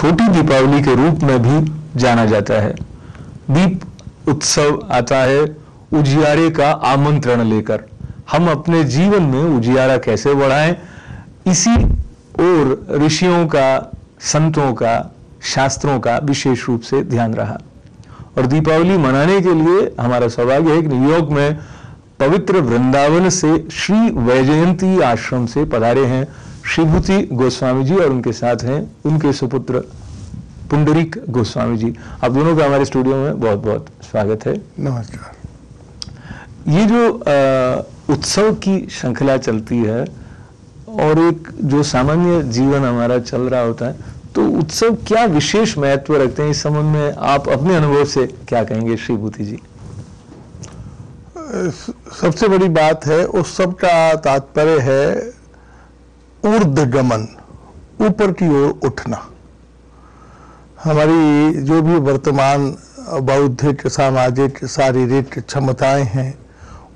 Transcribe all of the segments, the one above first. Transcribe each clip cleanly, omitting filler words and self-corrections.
छोटी दीपावली के रूप में भी जाना जाता है। दीप उत्सव आता है उजियारे का आमंत्रण लेकर। हम अपने जीवन में उजियारा कैसे बढ़ाएं, इसी और ऋषियों का, संतों का, शास्त्रों का विशेष रूप से ध्यान रहा। और दीपावली मनाने के लिए हमारा सौभाग्य है कि न्यूयॉर्क में पवित्र वृंदावन से श्री वैजयंती आश्रम से पधारे हैं श्रीभूति गोस्वामी जी, और उनके साथ हैं उनके सुपुत्र पुंडरीक गोस्वामी जी। आप दोनों का हमारे स्टूडियो में बहुत बहुत स्वागत है। नमस्कार। ये जो उत्सव की श्रृंखला चलती है और एक जो सामान्य जीवन हमारा चल रहा होता है, तो उत्सव क्या विशेष महत्व रखते हैं, इस संबंध में आप अपने अनुभव से क्या कहेंगे श्रीभूति जी? सबसे बड़ी बात है, उत्सव का तात्पर्य है ऊर्ध्वगमन, ऊपर की ओर उठना। हमारी जो भी वर्तमान बौद्धिक, सामाजिक, शारीरिक क्षमताएं हैं,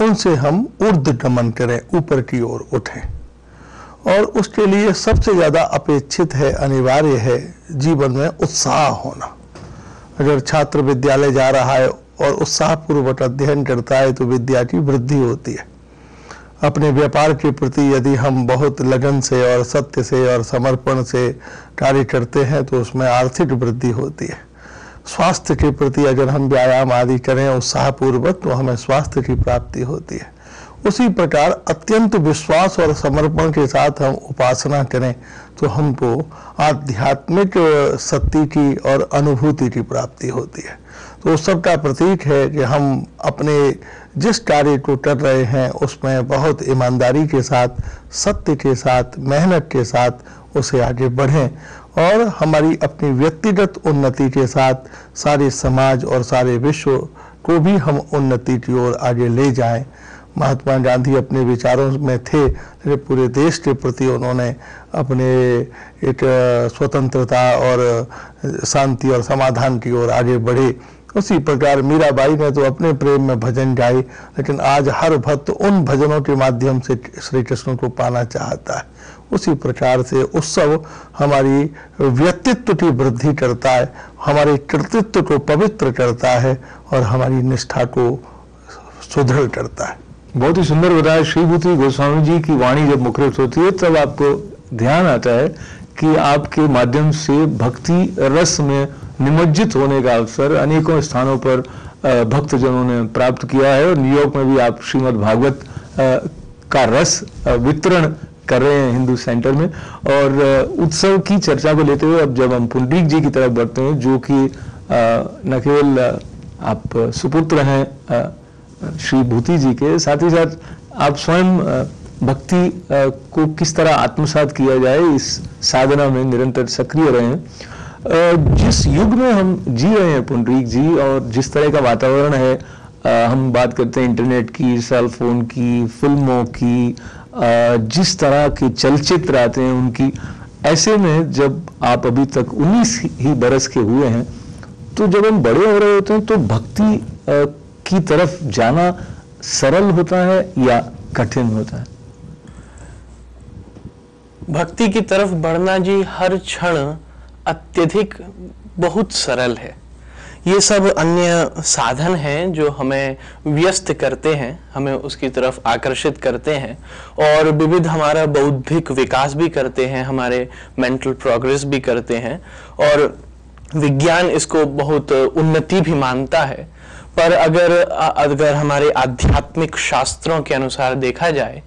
उनसे हम ऊर्ध्वगमन करें, ऊपर की ओर उठें। और उसके लिए सबसे ज़्यादा अपेक्षित है, अनिवार्य है, जीवन में उत्साह होना। अगर छात्र विद्यालय जा रहा है और उत्साहपूर्वक अध्ययन करता है तो विद्या की वृद्धि होती है। अपने व्यापार के प्रति यदि हम बहुत लगन से और सत्य से और समर्पण से कार्य करते हैं तो उसमें आर्थिक वृद्धि होती है। स्वास्थ्य के प्रति अगर हम व्यायाम आदि करें उत्साहपूर्वक तो हमें स्वास्थ्य की प्राप्ति होती है। उसी प्रकार अत्यंत विश्वास और समर्पण के साथ हम उपासना करें तो हमको आध्यात्मिक शक्ति की और अनुभूति की प्राप्ति होती है। तो उस सब का प्रतीक है कि हम अपने जिस कार्य को कर रहे हैं उसमें बहुत ईमानदारी के साथ, सत्य के साथ, मेहनत के साथ उसे आगे बढ़ें और हमारी अपनी व्यक्तिगत उन्नति के साथ सारे समाज और सारे विश्व को भी हम उन्नति की ओर आगे ले जाएं। महात्मा गांधी अपने विचारों में थे, लेकिन पूरे देश के प्रति उन्होंने अपने एक स्वतंत्रता और शांति और समाधान की ओर आगे बढ़े। उसी प्रकार मीराबाई ने तो अपने प्रेम में भजन गाए, लेकिन आज हर भक्त उन भजनों के माध्यम से श्री कृष्ण को पाना चाहता है। उसी प्रकार से उत्सव हमारी व्यक्तित्व की वृद्धि करता है, हमारे कृतित्व को पवित्र करता है और हमारी निष्ठा को सुदृढ़ करता है। बहुत ही सुंदर बताया श्रीभूति गोस्वामी जी की वाणी जब मुखरित होती है तब आपको ध्यान आता है कि आपके माध्यम से भक्ति रस में निमज्जित होने का अवसर अनेकों स्थानों पर भक्तजनों ने प्राप्त किया है। और न्यूयॉर्क में भी आप श्रीमद् भागवत का रस वितरण कर रहे हैं हिंदू सेंटर में। और उत्सव की चर्चा को लेते हुए अब जब हम पुंडरीक जी की तरफ बढ़ते हैं, जो कि न केवल आप सुपुत्र हैं श्रीभूति जी के, साथ ही साथ आप स्वयं भक्ति को किस तरह आत्मसात किया जाए इस साधना में निरंतर सक्रिय रहे हैं। जिस युग में हम जी रहे हैं पुंडरीक जी, और जिस तरह का वातावरण है, हम बात करते हैं इंटरनेट की, सेल फोन की, फिल्मों की, जिस तरह के चलचित्र आते हैं उनकी, ऐसे में जब आप अभी तक 19 ही बरस के हुए हैं, तो जब हम बड़े हो रहे होते हैं तो भक्ति की तरफ जाना सरल होता है या कठिन होता है? भक्ति की तरफ बढ़ना जी हर क्षण अत्यधिक बहुत सरल है। ये सब अन्य साधन हैं जो हमें व्यस्त करते हैं, हमें उसकी तरफ आकर्षित करते हैं और विविध हमारा बौद्धिक विकास भी करते हैं, हमारे मेंटल प्रोग्रेस भी करते हैं और विज्ञान इसको बहुत उन्नति भी मानता है। पर अगर हमारे आध्यात्मिक शास्त्रों के अनुसार देखा जाए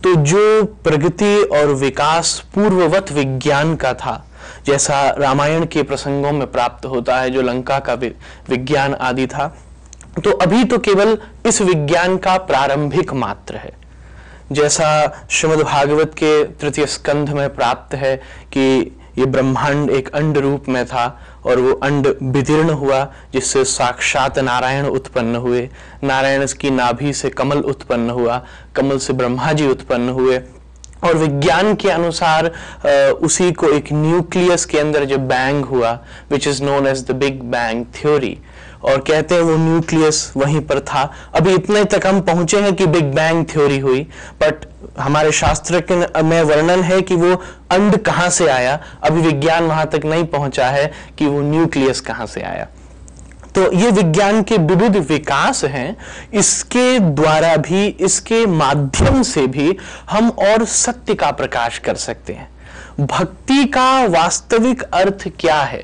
तो जो प्रगति और विकास पूर्ववत विज्ञान का था, जैसा रामायण के प्रसंगों में प्राप्त होता है, जो लंका का विज्ञान आदि था, तो अभी तो केवल इस विज्ञान का प्रारंभिक मात्र है। जैसा श्रीमद् भागवत के तृतीय स्कंध में प्राप्त है कि ये ब्रह्मांड एक अंड रूप में था और वो अंड विदीर्ण हुआ जिससे साक्षात नारायण उत्पन्न हुए, नारायण की नाभि से कमल उत्पन्न हुआ, कमल से ब्रह्मा जी उत्पन्न हुए और विज्ञान के अनुसार उसी को एक न्यूक्लियस के अंदर जब बैंग हुआ, which is known as the big bang theory, और कहते हैं वो न्यूक्लियस वहीं पर था। अभी इतने तक हम पहुंचे हैं कि बिग बैंग थ्योरी हुई, बट हमारे शास्त्र में वर्णन है कि वो अंड कहां से आया, अभी विज्ञान वहां तक नहीं पहुंचा है कि वो न्यूक्लियस कहां से आया। तो ये विज्ञान के विविध विकास हैं, इसके द्वारा भी, इसके माध्यम से भी हम और सत्य का प्रकाश कर सकते हैं। भक्ति का वास्तविक अर्थ क्या है?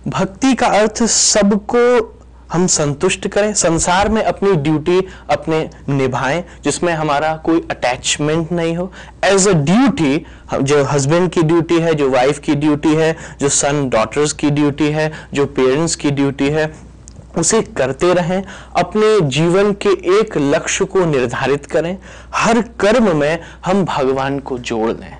भक्ति का अर्थ सबको हम संतुष्ट करें, संसार में अपनी ड्यूटी अपने निभाएं जिसमें हमारा कोई अटैचमेंट नहीं हो। एज अ ड्यूटी, जो हस्बैंड की ड्यूटी है, जो वाइफ की ड्यूटी है, जो सन डॉटर्स की ड्यूटी है, जो पेरेंट्स की ड्यूटी है, उसे करते रहें। अपने जीवन के एक लक्ष्य को निर्धारित करें। हर कर्म में हम भगवान को जोड़ लें।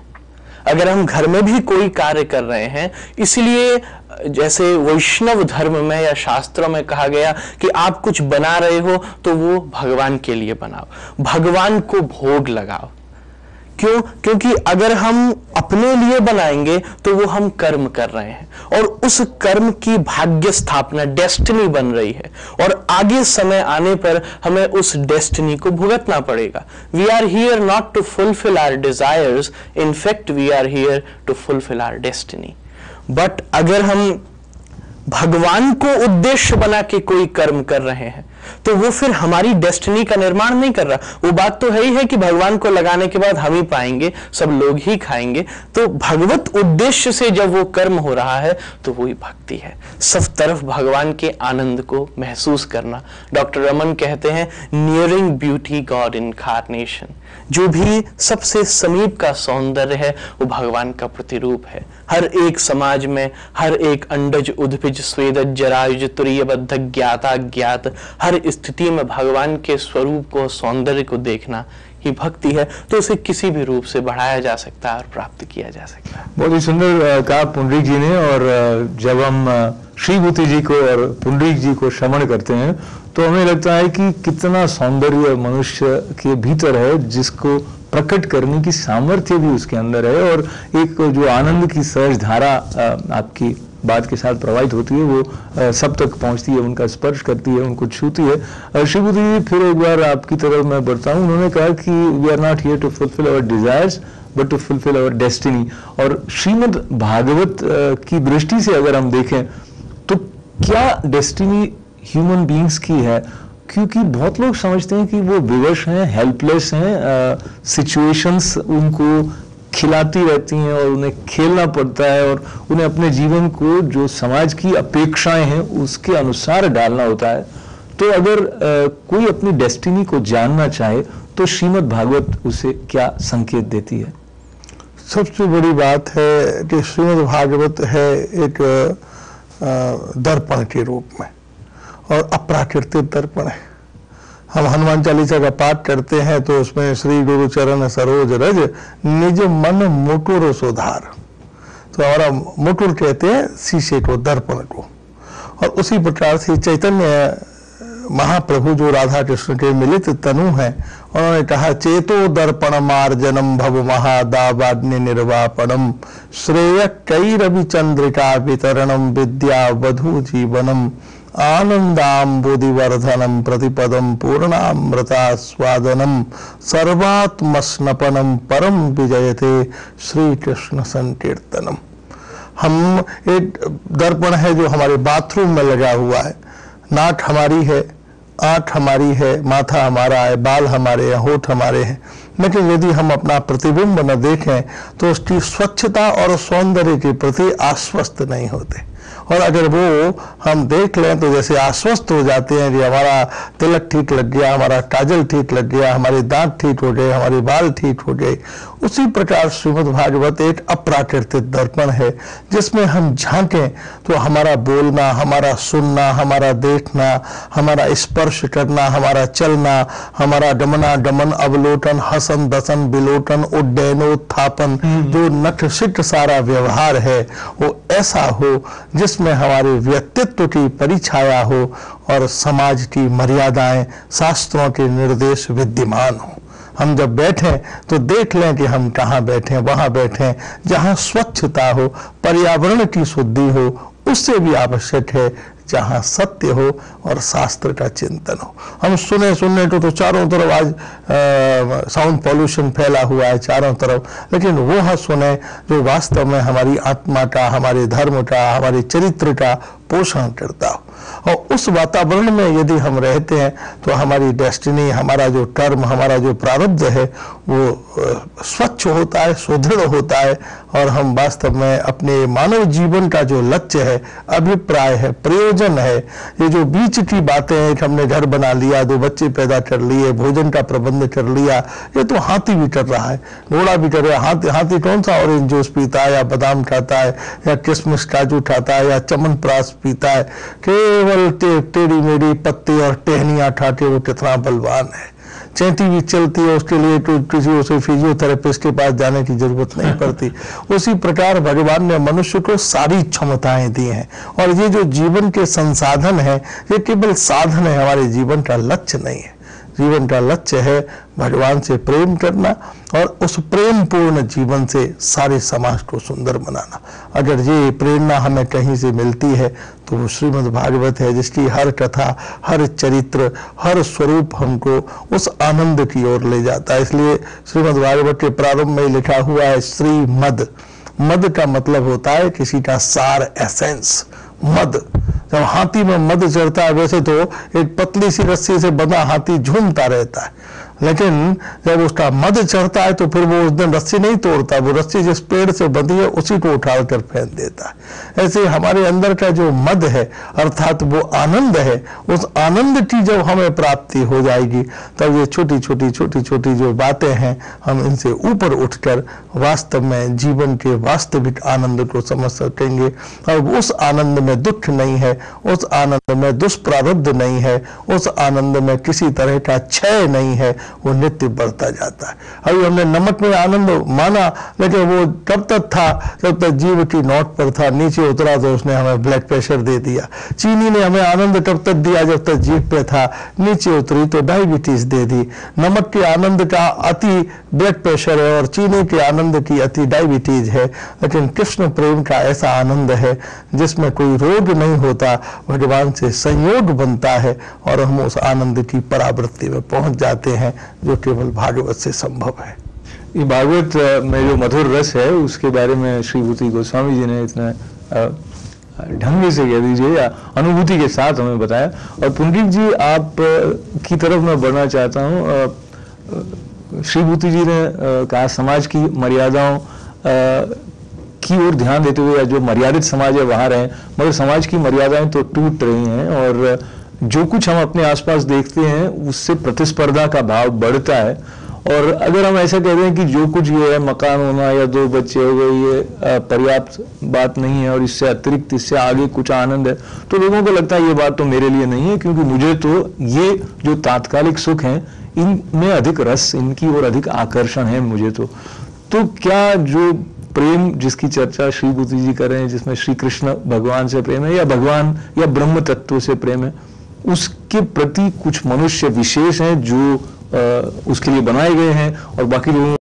अगर हम घर में भी कोई कार्य कर रहे हैं, इसलिए जैसे वैष्णव धर्म में या शास्त्रों में कहा गया कि आप कुछ बना रहे हो तो वो भगवान के लिए बनाओ, भगवान को भोग लगाओ। क्यों? क्योंकि अगर हम अपने लिए बनाएंगे तो वो हम कर्म कर रहे हैं और उस कर्म की भाग्य स्थापना, डेस्टिनी बन रही है, और आगे समय आने पर हमें उस डेस्टिनी को भुगतना पड़ेगा। We are here not to fulfil our desires, in fact we are here to fulfil our destiny. But अगर हम भगवान को उद्देश्य बना के कोई कर्म कर रहे हैं तो वो फिर हमारी डेस्टिनी का निर्माण नहीं कर रहा। वो बात तो है ही है कि भगवान को लगाने के बाद हम ही पाएंगे, सब लोग ही खाएंगे। तो भगवत उद्देश्य से जब वो कर्म हो रहा है तो वही भक्ति है, सब तरफ भगवान के आनंद को महसूस करना। डॉक्टर रमन कहते हैं नियरिंग ब्यूटी गॉड इनकार्नेशन। जो भी सबसे समीप का सौंदर्य है वो भगवान का प्रतिरूप है। हर एक समाज में, हर एक अंडज उद्भिज स्वेदज जरायुज तुरीयबद्ध ज्ञाता ज्ञात, हर स्थिति में भगवान के स्वरूप को, सौंदर्य को देखना ही भक्ति है। तो उसे किसी भी रूप से बढ़ाया जा सकता है और प्राप्त किया जा सकता है। बहुत ही सुंदर कहा पुंडरीक जी ने। और जब हम श्रीभूति जी को और पुंडरीक जी को श्रवण करते हैं तो हमें लगता है कि कितना सौंदर्य मनुष्य के भीतर है, जिसको प्रकट करने की सामर्थ्य भी उसके अंदर है। और एक जो आनंद की सहज धारा आपकी बात के साथ प्रवाहित होती है वो सब तक पहुंचती है, उनका स्पर्श करती है, उनको छूती है। श्रीभूति जी, फिर एक बार आपकी तरफ मैं बढ़ता हूँ। उन्होंने कहा कि we are not here to fulfil our desires but to fulfil our destiny. और श्रीमद् भागवत की दृष्टि से अगर हम देखें तो क्या डेस्टिनी ह्यूमन बीइंग्स की है? क्योंकि बहुत लोग समझते हैं कि वो विवश हैं, हेल्पलेस हैं, सिचुएशंस उनको खिलाती रहती हैं और उन्हें खेलना पड़ता है और उन्हें अपने जीवन को जो समाज की अपेक्षाएं हैं उसके अनुसार डालना होता है। तो अगर कोई अपनी डेस्टिनी को जानना चाहे तो श्रीमद् भागवत उसे क्या संकेत देती है? सबसे बड़ी बात है कि श्रीमद् भागवत है एक दर्पण के रूप में, और अप्राकृतिक दर्पण है। हम हनुमान चालीसा का पाठ करते हैं तो उसमें श्री गुरु चरण सरोज रज निज मन मुटुर सुधार, तो हमारा मुटुर कहते हैं शीशे को, दर्पण को। और उसी प्रकार से चैतन्य महाप्रभु जो राधा कृष्ण के मिलित तनु हैं, उन्होंने कहा चेतो दर्पण मार्जनम भव महादावाग्नि निर्वापणम श्रेय कैरवि चंद्रिका वितरणम विद्या वधु जीवनम आनंदाम्बुदिवर्धनम प्रतिपदम पूर्णामृतास्वादनम सर्वात्मस्नपनम परम विजयते श्री कृष्ण संकीर्तनम। हम एक दर्पण है जो हमारे बाथरूम में लगा हुआ है। नाक हमारी है, आंख हमारी है, माथा हमारा है, बाल हमारे हैं, होठ हमारे हैं, लेकिन यदि हम अपना प्रतिबिंब न देखें तो उसकी स्वच्छता और सौंदर्य के प्रति आश्वस्त नहीं होते। और अगर वो हम देख लें तो जैसे आश्वस्त हो जाते हैं कि हमारा तिलक ठीक लग गया, हमारा काजल ठीक लग गया, हमारे दांत ठीक हो गए, हमारे बाल ठीक हो गए। उसी प्रकार श्रीमद् भागवत एक अप्राकृतिक दर्पण है जिसमें हम झांकें तो हमारा बोलना, हमारा सुनना, हमारा देखना, हमारा स्पर्श करना, हमारा चलना, हमारा गमनागमन, अवलोकन, हसन दसन बिलोकन, उड्डयनोत्थापन, जो नखशिख सारा व्यवहार है वो ऐसा हो जिसमें हमारे व्यक्तित्व की परिछाया हो और समाज की मर्यादाएं, शास्त्रों के निर्देश विद्यमान हो। हम जब बैठें तो देख लें कि हम कहाँ बैठें, वहाँ बैठें जहाँ स्वच्छता हो, पर्यावरण की शुद्धि हो, उससे भी आवश्यक है जहाँ सत्य हो और शास्त्र का चिंतन हो। हम सुने तो चारों तरफ आज साउंड पॉल्यूशन फैला हुआ है चारों तरफ, लेकिन वो सुने जो वास्तव में हमारी आत्मा का, हमारे धर्म का, हमारे चरित्र का पोषण करता हो। और उस वातावरण में यदि हम रहते हैं तो हमारी डेस्टिनी, हमारा जो कर्म, हमारा जो प्रारब्ध है वो स्वच्छ होता है, सुदृढ़ होता है, और हम वास्तव में अपने मानव जीवन का जो लक्ष्य है, अभिप्राय है, प्रयोजन है, ये जो बीच की बातें हैं कि हमने घर बना लिया, 2 बच्चे पैदा कर लिए, भोजन का प्रबंध कर लिया, ये तो हाथी भी कर रहा है, घोड़ा भी कर रहा है। हाथी कौन सा ऑरेंज जूस पीता है, या बादाम खाता है, या किशमिश काजू खाता है, या चमनप्राश पीता है, केवल टेढ़ी मेढ़ी पत्ती और टहनियां ठाके वो कितना बलवान है। चैंटी भी चलती है, उसके लिए तो किसी उसे फिजियोथेरेपिस्ट के पास जाने की जरूरत नहीं पड़ती। उसी प्रकार भगवान ने मनुष्य को सारी क्षमताएं दी हैं, और ये जो जीवन के संसाधन है ये केवल साधन है, हमारे जीवन का लक्ष्य नहीं है। जीवन का लक्ष्य है भगवान से प्रेम करना, और उस प्रेम पूर्ण जीवन से सारे समाज को सुंदर बनाना। अगर ये प्रेरणा हमें कहीं से मिलती है तो वो श्रीमद् भागवत है, जिसकी हर कथा, हर चरित्र, हर स्वरूप हमको उस आनंद की ओर ले जाता है। इसलिए श्रीमद् भागवत के प्रारंभ में लिखा हुआ है श्रीमद्। मद का मतलब होता है किसी का सार, एसेंस। मद, जब हाथी में मद चढ़ता है, वैसे तो एक पतली सी रस्सी से बंधा हाथी झूमता रहता है, लेकिन जब उसका मद चढ़ता है तो फिर वो उस दिन रस्सी नहीं तोड़ता, वो रस्सी जिस पेड़ से बंधी है उसी को उठाकर फेंक देता है। ऐसे हमारे अंदर का जो मद है, अर्थात वो आनंद है, उस आनंद की जब हमें प्राप्ति हो जाएगी तब ये छोटी छोटी जो बातें हैं, हम इनसे ऊपर उठकर वास्तव में जीवन के वास्तविक आनंद को समझ सकेंगे। और उस आनंद में दुख नहीं है, उस आनंद में दुष्प्रारब्ध नहीं है, उस आनंद में किसी तरह का क्षय नहीं है, वो नित्य बढ़ता जाता है। अभी हमने नमक में आनंद माना, लेकिन वो कब तक था जब तक जीव की नोट पर था, नीचे उतरा तो उसने हमें ब्लड प्रेशर दे दिया। चीनी ने हमें आनंद कब तक दिया जब तक जीभ पे था, नीचे उतरी तो डायबिटीज दे दी। नमक के आनंद का अति ब्लड प्रेशर है और चीनी के आनंद की अति डायबिटीज है, लेकिन कृष्ण प्रेम का ऐसा आनंद है जिसमें कोई रोग नहीं होता, भगवान से संयोग बनता है और हम उस आनंद की परावृत्ति में पहुंच जाते हैं, जो केवल भागवत से संभव है। ये भागवत में जो मधुर रस है उसके बारे में श्री विभूति गोस्वामी जी ने इतना ढंग से कह दीजिए या अनुभूति के साथ हमें बताया। और पुंडरीक जी, आप की तरफ मैं बढ़ना चाहता हूँ। श्री विभूति जी ने कहा समाज की मर्यादाओं की ओर ध्यान देते हुए, या जो मर्यादित समाज है वहां रहे, मगर समाज की मर्यादाएं तो टूट रही हैं, और जो कुछ हम अपने आसपास देखते हैं उससे प्रतिस्पर्धा का भाव बढ़ता है। और अगर हम ऐसा कहते हैं कि जो कुछ ये है, मकान होना या 2 बच्चे हो गए, ये पर्याप्त बात नहीं है और इससे अतिरिक्त, इससे आगे कुछ आनंद है, तो लोगों को लगता है ये बात तो मेरे लिए नहीं है, क्योंकि मुझे तो ये जो तात्कालिक सुख हैं इनमें अधिक रस, इनकी ओर अधिक आकर्षण है मुझे तो क्या जो प्रेम जिसकी चर्चा श्री विभूति जी कर रहे हैं, जिसमें श्री कृष्ण भगवान से प्रेम है या भगवान या ब्रह्म तत्व से प्रेम है, उसके प्रति कुछ मनुष्य विशेष हैं जो उसके लिए बनाए गए हैं और बाकी लोगों